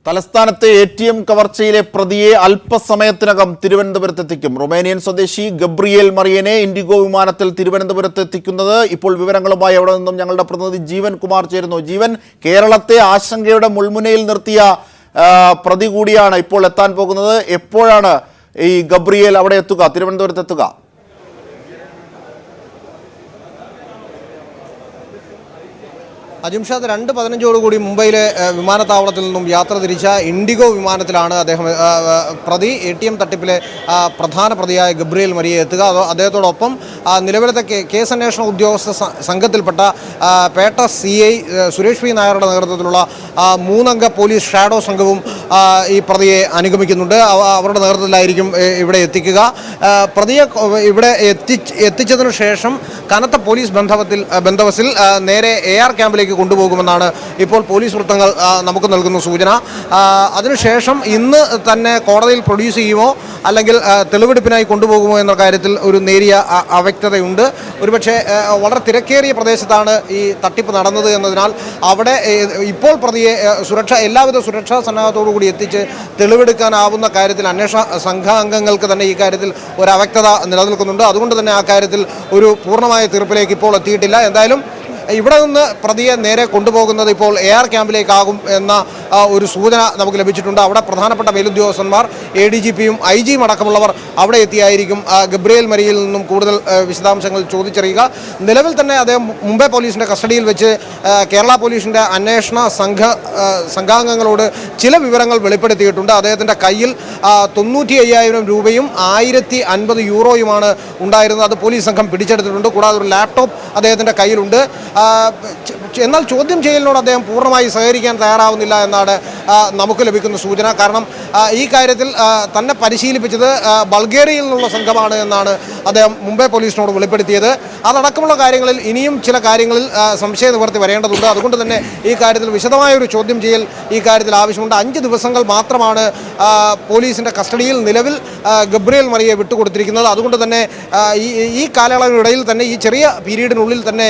തലസ്ഥാനത്തെ ATM കവർച്ചയിലെ പ്രതിയെ അല്പസമയത്തിനകം തിരുവനന്തപുരത്തെത്തിക്കും. റൊമേനിയൻ സ്വദേശി ഗബ്രിയേൽ മറിയനെ ഇൻഡിഗോ വിമാനത്തിൽ തിരുവനന്തപുരത്തെത്തിക്കുന്നത്. ഇപ്പോൾ വിവരങ്ങളുമായി അവിടെ നിന്നും ഞങ്ങളുടെ പ്രതിനിധി ജീവൻ കുമാർ ചേരുന്നു. ജീവൻ, കേരളത്തെ ആശങ്കയുടെ മുൾമുനയിൽ നിർത്തിയ പ്രതി കൂടിയാണ് ഇപ്പോൾ എത്താൻ പോകുന്നത്. എപ്പോഴാണ് ഈ ഗബ്രിയേൽ അവിടെ എത്തുക, തിരുവനന്തപുരത്തെത്തുക? അജിംഷാദ് 2:15 മുംബൈയിലെ വിമാനത്താവളത്തിൽ നിന്നും യാത്ര തിരിച്ച ഇൻഡിഗോ വിമാനത്തിലാണ് അദ്ദേഹം പ്രതി ATM തട്ടിപ്പിലെ പ്രധാന പ്രതിയായ ഗബ്രിയേൽ മറിയെ എത്തുക. അദ്ദേഹത്തോടൊപ്പം നിലവിലത്തെ കേസ് അന്വേഷണ ഉദ്യോഗസ്ഥ സംഘത്തിൽപ്പെട്ട പേട്ട CI സുരേഷ് പി നായരുടെ നേതൃത്വത്തിലുള്ള 3 അംഗ പോലീസ് ഷാഡോ സംഘവും ഈ പ്രതിയെ അനുഗമിക്കുന്നുണ്ട്. അവരുടെ നേതൃത്വത്തിലായിരിക്കും ഇവിടെ എത്തിക്കുക. പ്രതിയെ ഇവിടെ എത്തിച്ചതിനു ശേഷം കനത്ത പോലീസ് ബന്ദോബസ്തിൽ നേരെ AR ക്യാമ്പിലേക്ക് കൊണ്ടുപോകുമെന്നാണ് ഇപ്പോൾ പോലീസ് വൃത്തങ്ങൾ നമുക്ക് നൽകുന്ന സൂചന. അതിനുശേഷം ഇന്ന് തന്നെ കോടതിയിൽ പ്രൊഡ്യൂസ് ചെയ്യുമോ അല്ലെങ്കിൽ തെളിവെടുപ്പിനായി കൊണ്ടുപോകുമോ എന്ന കാര്യത്തിൽ ഒരു നേരിയ അവ്യക്തതയുണ്ട്. ഒരുപക്ഷെ വളരെ തിരക്കേറിയ പ്രദേശത്താണ് ഈ തട്ടിപ്പ് നടന്നത് എന്നതിനാൽ അവിടെ ഇപ്പോൾ പ്രതിയെ എല്ലാവിധ സുരക്ഷാ സന്നാഹത്തോടു കൂടി എത്തിച്ച് തെളിവെടുക്കാനാവുന്ന കാര്യത്തിൽ അന്വേഷണ സംഘാംഗങ്ങൾക്ക് തന്നെ ഈ കാര്യത്തിൽ ഒരു അവ്യക്തത നിലനിൽക്കുന്നുണ്ട്. അതുകൊണ്ട് തന്നെ ആ കാര്യത്തിൽ ഒരു പൂർണ്ണമായ തീർപ്പിലേക്ക് ഇപ്പോൾ എത്തിയിട്ടില്ല. എന്തായാലും ഇവിടെ നിന്ന് പ്രതിയെ നേരെ കൊണ്ടുപോകുന്നത് ഇപ്പോൾ AR ക്യാമ്പിലേക്കാകും എന്ന ഒരു സൂചന നമുക്ക് ലഭിച്ചിട്ടുണ്ട്. അവിടെ പ്രധാനപ്പെട്ട മേലുദ്യോഗസ്ഥന്മാർ ADGPയും IG അടക്കമുള്ളവർ അവിടെ എത്തിയായിരിക്കും ഗബ്രിയേൽ മറിയിൽ നിന്നും കൂടുതൽ വിശദാംശങ്ങൾ ചോദിച്ചറിയുക. നിലവിൽ തന്നെ അദ്ദേഹം മുംബൈ പോലീസിൻ്റെ കസ്റ്റഡിയിൽ വെച്ച് കേരള പോലീസിൻ്റെ അന്വേഷണ സംഘാംഗങ്ങളോട് ചില വിവരങ്ങൾ വെളിപ്പെടുത്തിയിട്ടുണ്ട്. അദ്ദേഹത്തിൻ്റെ കയ്യിൽ 95,000 രൂപയും 1050 യൂറോയുമാണ് ഉണ്ടായിരുന്നത്. അത് പോലീസ് സംഘം പിടിച്ചെടുത്തിട്ടുണ്ട്. കൂടാതെ ഒരു ലാപ്ടോപ്പ് അദ്ദേഹത്തിൻ്റെ കയ്യിലുണ്ട്. എന്നാൽ ചോദ്യം ചെയ്യലിനോട് അദ്ദേഹം പൂർണ്ണമായി സഹകരിക്കാൻ തയ്യാറാവുന്നില്ല എന്നാണ് നമുക്ക് ലഭിക്കുന്ന സൂചന. കാരണം ഈ കാര്യത്തിൽ തന്നെ പരിശീലിപ്പിച്ചത് ബൾഗേറിയയിൽ നിന്നുള്ള സംഘമാണ് എന്നാണ് അദ്ദേഹം മുംബൈ പോലീസിനോട് വെളിപ്പെടുത്തിയത്. അതടക്കമുള്ള കാര്യങ്ങളിൽ ഇനിയും ചില കാര്യങ്ങളിൽ സംശയ നിവർത്തി വരേണ്ടതുണ്ട്. അതുകൊണ്ട് തന്നെ ഈ കാര്യത്തിൽ വിശദമായൊരു ചോദ്യം ചെയ്യൽ ഈ കാര്യത്തിൽ ആവശ്യമുണ്ട്. 5 ദിവസങ്ങൾ മാത്രമാണ് പോലീസിൻ്റെ കസ്റ്റഡിയിൽ നിലവിൽ ഗബ്രിയേൽ മറിയെ വിട്ടുകൊടുത്തിരിക്കുന്നത്. അതുകൊണ്ട് തന്നെ ഈ കാലയളവിനിടയിൽ തന്നെ, ഈ ചെറിയ പീരീഡിനുള്ളിൽ തന്നെ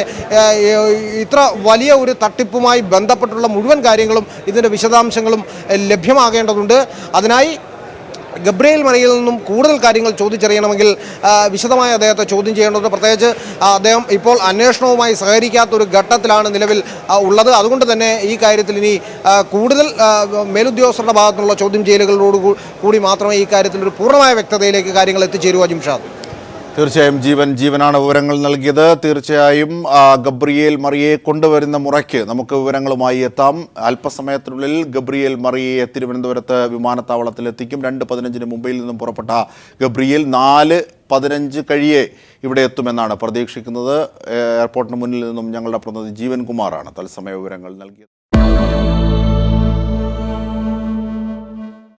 ഇത്ര വലിയ ഒരു തട്ടിപ്പുമായി ബന്ധപ്പെട്ടുള്ള മുഴുവൻ കാര്യങ്ങളും ഇതിൻ്റെ വിശദാംശങ്ങളും ലഭ്യമാകേണ്ടതുണ്ട്. അതിനായി ഗബ്രിയേൽ മറിയിൽ നിന്നും കൂടുതൽ കാര്യങ്ങൾ ചോദിച്ചറിയണമെങ്കിൽ വിശദമായി അദ്ദേഹത്തെ ചോദ്യം ചെയ്യേണ്ടതുണ്ട്. പ്രത്യേകിച്ച് അദ്ദേഹം ഇപ്പോൾ അന്വേഷണവുമായി സഹകരിക്കാത്തൊരു ഘട്ടത്തിലാണ് നിലവിൽ ഉള്ളത്. അതുകൊണ്ട് തന്നെ ഈ കാര്യത്തിൽ ഇനി കൂടുതൽ മേലുദ്യോഗസ്ഥരുടെ ഭാഗത്തുനിന്നുള്ള ചോദ്യം ചെയ്യലുകളോട് കൂടി മാത്രമേ ഈ കാര്യത്തിൽ ഒരു പൂർണ്ണമായ വ്യക്തതയിലേക്ക് കാര്യങ്ങൾ എത്തിച്ചേരൂ. അജിംഷാദ്, തീർച്ചയായും ജീവനാണ് വിവരങ്ങൾ നൽകിയത്. തീർച്ചയായും ഗബ്രിയേൽ മറിയെ കൊണ്ടുവരുന്ന മുറയ്ക്ക് നമുക്ക് വിവരങ്ങളുമായി എത്താം. അല്പസമയത്തിനുള്ളിൽ ഗബ്രിയേൽ മറിയെ തിരുവനന്തപുരത്ത് വിമാനത്താവളത്തിൽ എത്തിക്കും. 2:15 മുംബൈയിൽ നിന്നും പുറപ്പെട്ട ഗബ്രിയേൽ 4:15 കഴിയെ ഇവിടെ എത്തുമെന്നാണ് പ്രതീക്ഷിക്കുന്നത്. എയർപോർട്ടിന് മുന്നിൽ നിന്നും ഞങ്ങളുടെ പ്രതിനിധി ജീവൻ കുമാറാണ് തത്സമയ വിവരങ്ങൾ നൽകിയത്.